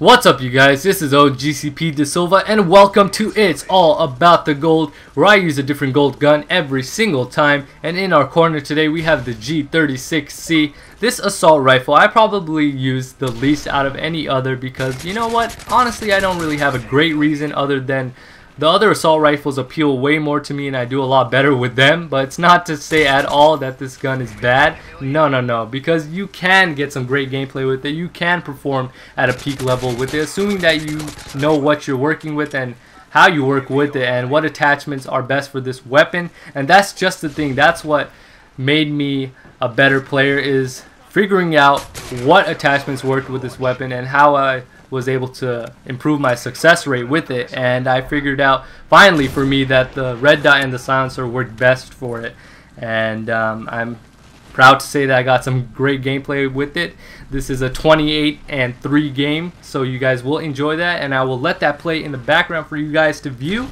What's up, you guys? This is OGCP De Silva, and welcome to It's All About the Gold, where I use a different gold gun every single time. And in our corner today, we have the G36C. This assault rifle I probably use the least out of any other because, you know what? Honestly, I don't really have a great reason other than the other assault rifles appeal way more to me and I do a lot better with them. But it's not to say at all that this gun is bad. No, because you can get some great gameplay with it. You can perform at a peak level with it, assuming that you know what you're working with and how you work with it and what attachments are best for this weapon. And that's just the thing. That's what made me a better player, is figuring out what attachments worked with this weapon and how I was able to improve my success rate with it. And I figured out finally for me that the red dot and the silencer worked best for it, and I'm proud to say that I got some great gameplay with it. This is a 28-3 game, so you guys will enjoy that, and I will let that play in the background for you guys to view.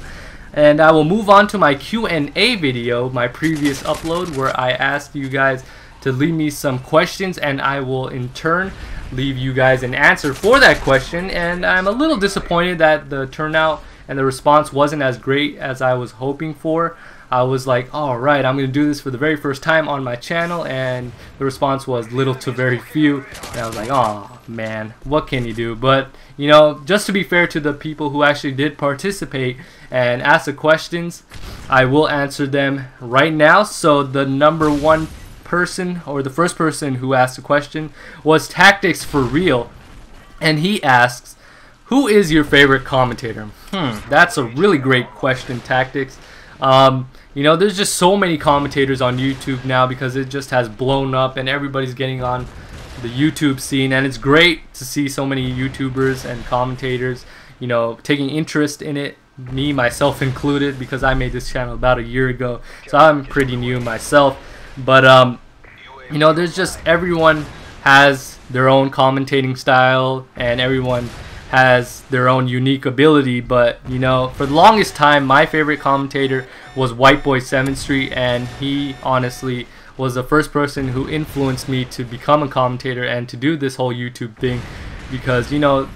And I will move on to my Q&A video, my previous upload, where I asked you guys to leave me some questions, and I will in turn leave you guys an answer for that question. And I'm a little disappointed that the turnout and the response wasn't as great as I was hoping for. I was like, alright, I'm going to do this for the very first time on my channel, and the response was little to very few, and I was like, oh man, what can you do? But you know, just to be fair to the people who actually did participate and ask the questions, I will answer them right now. So the number one person, or the first person who asked a question, was Tactics for Real, and he asks, who is your favorite commentator? That's a really great question, Tactics. You know, there's just so many commentators on YouTube now because it just has blown up and everybody's getting on the YouTube scene, and it's great to see so many YouTubers and commentators, you know, taking interest in it, me myself included, because I made this channel about a year ago, so I'm pretty new myself. But you know, there's just, everyone has their own commentating style and everyone has their own unique ability. But you know, for the longest time my favorite commentator was White Boy 7th Street, and he honestly was the first person who influenced me to become a commentator and to do this whole YouTube thing, because you know,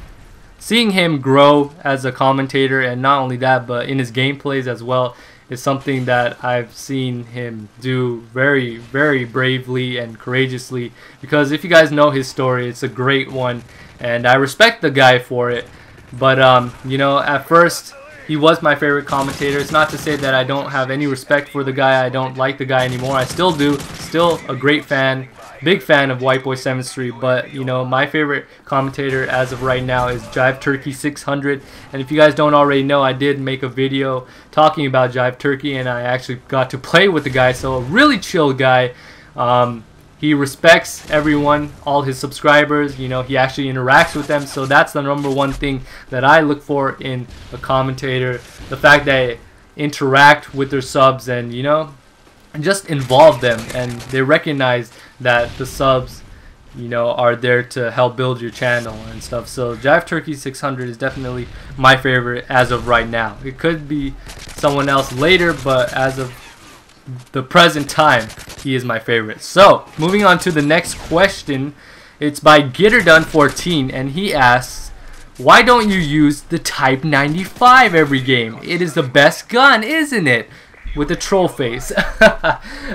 seeing him grow as a commentator, and not only that but in his gameplays as well, is something that I've seen him do very, very bravely and courageously. Because if you guys know his story, it's a great one, and I respect the guy for it. But you know, at first he was my favorite commentator. It's not to say that I don't have any respect for the guy, I don't like the guy anymore. I still do. Still a great fan, big fan of White Boy 7th Street. But you know, my favorite commentator as of right now is Jive Turkey 600. And if you guys don't already know, I did make a video talking about Jive Turkey, and I actually got to play with the guy. So a really chill guy. He respects everyone, all his subscribers. You know, he actually interacts with them. So that's the number one thing that I look for in a commentator, the fact that they interact with their subs and, you know, and just involve them, and they recognize that the subs, you know, are there to help build your channel and stuff. So Jive Turkey 600 is definitely my favorite as of right now. It could be someone else later, but as of the present time, he is my favorite. So moving on to the next question, it's by Gitterdone14, and he asks, why don't you use the Type 95 every game? It is the best gun, isn't it? With a troll face.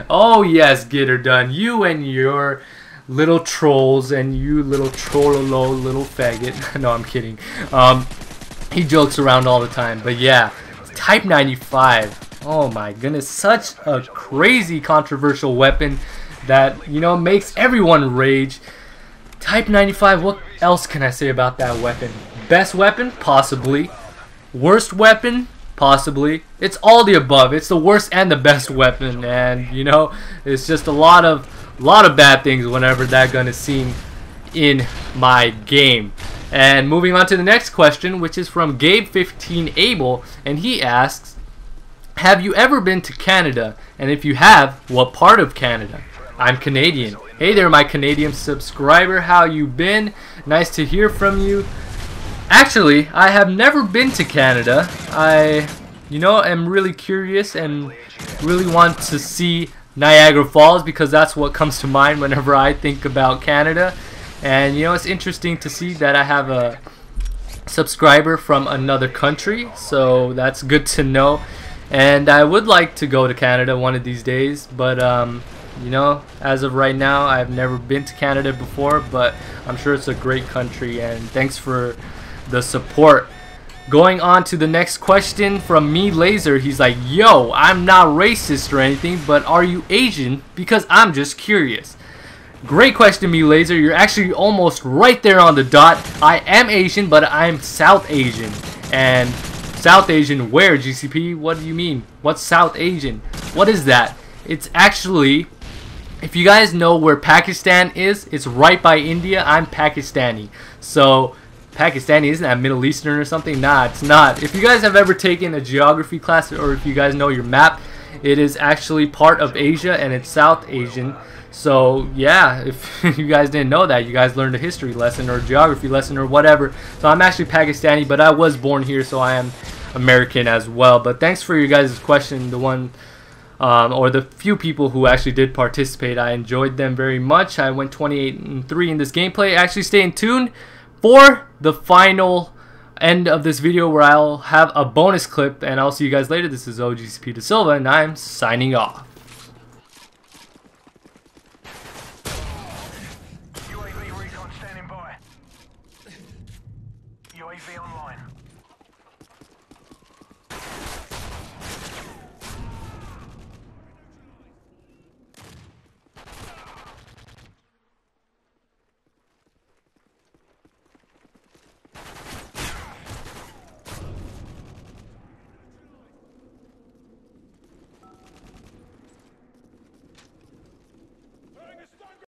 Oh yes, Gitterdone, you and your little trolls, and you little trollolo little faggot. No, I'm kidding. He jokes around all the time. But yeah, Type 95. Oh my goodness, such a crazy controversial weapon that, you know, makes everyone rage. Type 95, what else can I say about that weapon? Best weapon? Possibly. Worst weapon? Possibly. It's all the above. It's the worst and the best weapon, and you know, it's just a lot of bad things whenever that gun is seen in my game. And moving on to the next question, which is from Gabe15Able, and he asks, have you ever been to Canada? And if you have, what part of Canada? I'm Canadian. Hey there, my Canadian subscriber, how you been? Nice to hear from you. Actually, I have never been to Canada. I, you know, am really curious and really want to see Niagara Falls, because that's what comes to mind whenever I think about Canada. And you know, it's interesting to see that I have a subscriber from another country, so that's good to know. And I would like to go to Canada one of these days, but you know, as of right now, I've never been to Canada before, but I'm sure it's a great country, and thanks for the support. Going on to the next question from Me Laser. He's like, yo, I'm not racist or anything, but are you Asian? Because I'm just curious. Great question, Me Laser. You're actually almost right there on the dot. I am Asian, but I'm South Asian. And South Asian where, GCP? What do you mean? What's South Asian? What is that? It's actually, if you guys know where Pakistan is, it's right by India. I'm Pakistani. So Pakistani, isn't that Middle Eastern or something? Nah, it's not. If you guys have ever taken a geography class, or if you guys know your map, it is actually part of Asia, and it's South Asian. So yeah, if you guys didn't know that, you guys learned a history lesson or a geography lesson or whatever. So I'm actually Pakistani, but I was born here, so I am American as well. But thanks for your guys' question, the one or the few people who actually did participate. I enjoyed them very much. I went 28-3 in this gameplay. Actually, stay tuned for the final end of this video where I'll have a bonus clip, and I'll see you guys later. This is OGCP Da Silva, and I'm signing off.